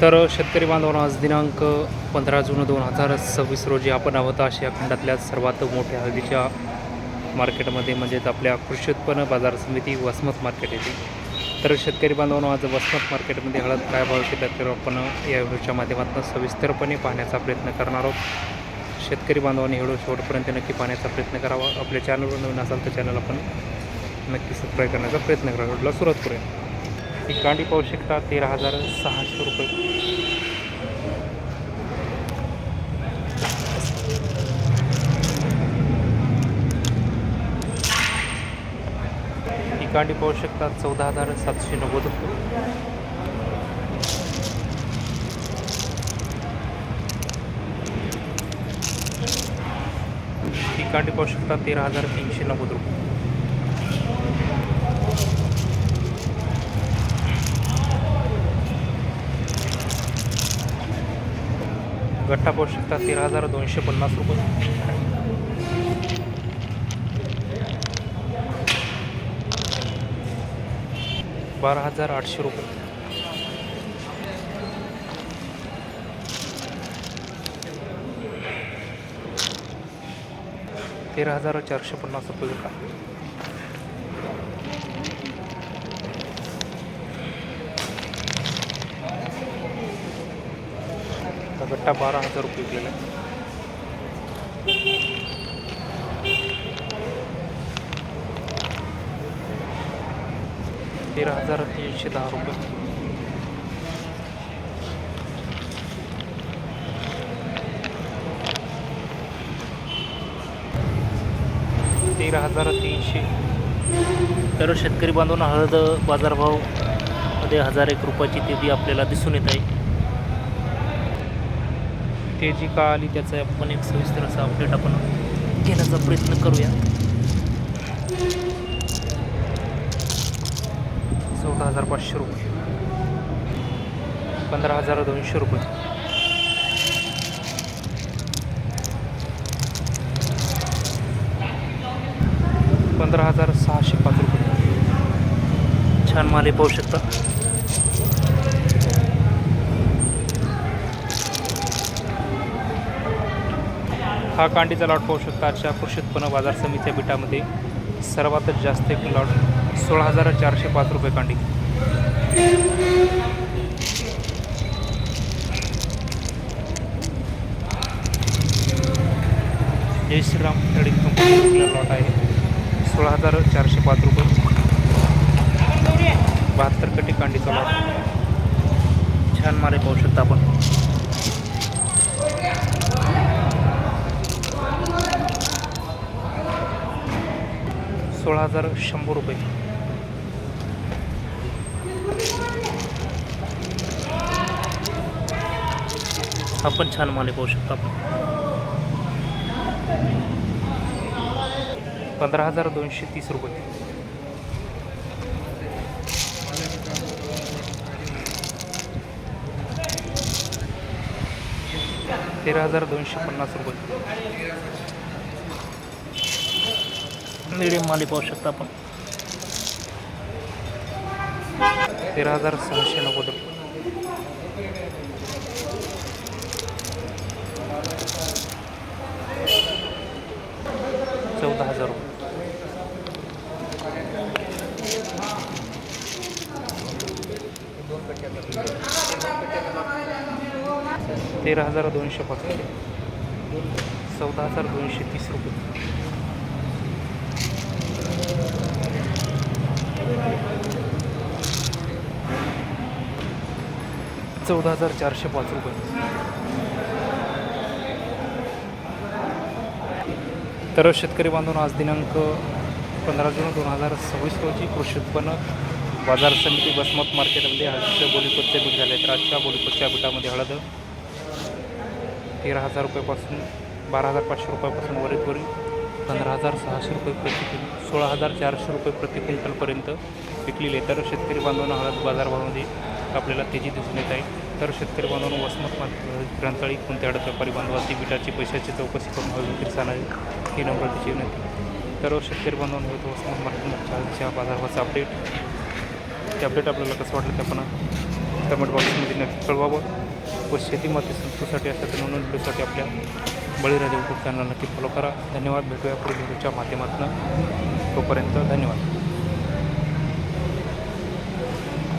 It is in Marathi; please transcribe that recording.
तर शेतकरी बांधवांनो, आज दिनांक 15 जून 2026 रोजी आपण आहोत आशिया खंडातल्या सर्वात मोठ्या हळदीच्या मार्केटमध्ये, म्हणजेच आपल्या कृषी उत्पन्न बाजार समिती वसमत मार्केट येते. तर शेतकरी बांधवांनो, आज वसमत मार्केटमध्ये हळद काय भाव शिल्लक तर आपण या व्हिडिओच्या माध्यमातून सविस्तरपणे पाहण्याचा प्रयत्न करणार आहोत. शेतकरी बांधवांनी व्हिडिओ शेवटपर्यंत नक्की पाहण्याचा प्रयत्न करावा. आपल्या चॅनलवर नवीन असाल तर चॅनल आपण नक्की सबस्क्राईब करण्याचा प्रयत्न करा. व्हिडिओला सुरुवात करूया. ही कांडी पाहू शकता 13,600 रुपये. ही कांडी पाहू शकता 14,790 रुपये. ही कांडी पाहू शकता 13,390 रुपये. गट्टा पाहू शकता 13,250 रुपये. ₹12,800 रुपये. ₹13,450 रुपये गट्टा. गट्टा 12,000 रुपये विकलेला आहे. ₹13,310 रुपये. ₹13,300. तर शेतकरी बांधवांना हळद बाजारभाव मध्ये 1,001 रुपयाची तेजी आपल्याला दिसून येत आहे. तेजी का आली त्याचा आपण एक सविस्तर असा अपडेट आपण घेण्याचा प्रयत्न करूया. 14,500 रुपये. 15,200 रुपये. 15,605 रुपये. छान माल पाहू शकता. हा कांडीचा लॉट पाहू शकता. आजच्या कृषी उत्पन्न बाजार समितीच्या बिटामध्ये सर्वात जास्त एक लॉट 16,405 रुपये कांडी. जय श्रीराम ट्रेडिंग कंपनीचा लॉट आहे 16,405 रुपये. 72 कटी कांडीचा लॉट. छान माल पाहू शकता आपण. 16,100 रुपये. आपण छान माल पाहू शकता आपण. 15,230 रुपये. 13,250 रुपये. मीडियम माल पाहू शकता आपण. 13,690 रुपये. 14,000 रुपये. 13,205 रुपये. 14,230 रुपये. 14,405 रुपये. तर शेतकरी बांधवांनो, आज दिनांक 15 जून 2026 रोजी कृषी उत्पन्न बाजार समिती वसमत मार्केटमध्ये हळदीच्या बोलीपतचे बीट झाले. तर आजच्या बोलीपतच्या बिटामध्ये हळद 13,000 रुपयापासून 12,500 रुपयापासून वरील 15,600 रुपये प्रति क्विंटल, 16,400 रुपये प्रति क्विंटलपर्यंत विकलेली आहे. तर शेतकरी बांधवांना हळद बाजारभावामध्ये आपल्याला तेजी दिसून येत आहे. तर शेतकरी बांधवांनो, वसमत मार्केट ग्रंथाळी कोणत्या हळद व्यापारी बांधवाची बिटाची पैशाची चौकशी करून हळद विक्री चालणार ही नम्रतेची विनंती. तर शेतकरी बांधवांनो, वसमत मार्केटच्या हळदीच्या बाजारभावाचा अपडेट. ते अपडेट आपल्याला कसं वाटलं ते आपण कमेंट बॉक्समध्ये नक्की कळवावं व शेतीमाती संस्थेसाठी अशा नवीन व्हिडिओसाठी आपल्या बळीराजा यूट्यूब चॅनल नक्की फॉलो करा. धन्यवाद. भेटूया पुढील व्हिडिओच्या माध्यमातून. तोपर्यंत धन्यवाद.